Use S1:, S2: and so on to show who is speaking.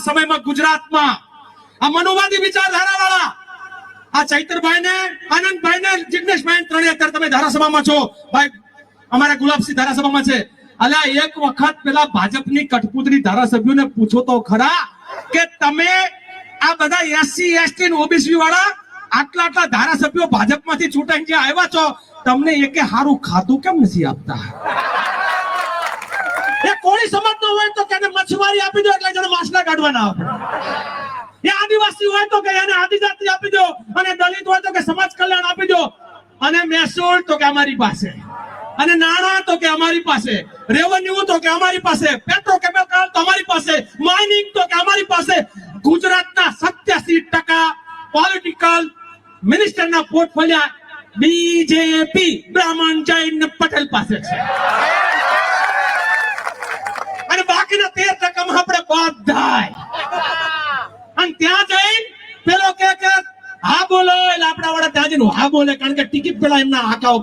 S1: સમયમાં ગુજરાતમાં આ મનુવાદી વિચારધારા વાળા આ ચૈતરભાઈ ને આનંદભાઈ ને જિગ્નેશભાઈ ત્રણેય અત્યારે તમે ધારાસભામાં છો ભાઈ, અમારા ગુલાબસિંહ ધારાસભામાં છે. અલ્યા એક વખત પેલા ભાજપની કઠપૂતળી ધારાસભ્યોને પૂછો તો ખરા કે તમે આ બધા એસસી એસટી ને ઓબીસી વાળા આટલા આટલા ધારાસભ્યો ભાજપમાંથી ચૂંટાઈને જે આવ્યા છો, તમને એકે હારું ખાતું કેમ નથી આપતા? એ કોળી સમાજનો હોય તો તેને મચ્છમારી આપી દો એટલે જણ માછલા કાઢવાના આપે. એ આદિવાસી હોય તો કે એને આદિજાતિ આપી દો, અને દલિત હોય તો કે સમાજ કલ્યાણ આપી દો, અને મહેસૂલ તો કે અમારી પાસે, અને નાણાં તો કે અમારી પાસે, રેવન્યુ તો કે અમારી પાસે, પેટ્રોકેમિકલ તો અમારી પાસે, માઇનિંગ તો કે અમારી પાસે. ગુજરાતના 87% પોલિટિકલ મિનિસ્ટરના પોર્ટફોલિયો બીજેપી બ્રાહ્મણ જૈન પટેલ પાસે છે, અને બાકીના 13% આપણે બધાય. અને ત્યાં જઈને પેલો કે હા બોલો એટલે આપણા વાળા ત્યાં જઈને હા બોલે, કારણ કે ટિકિટ પેલા એમના હાકાઓ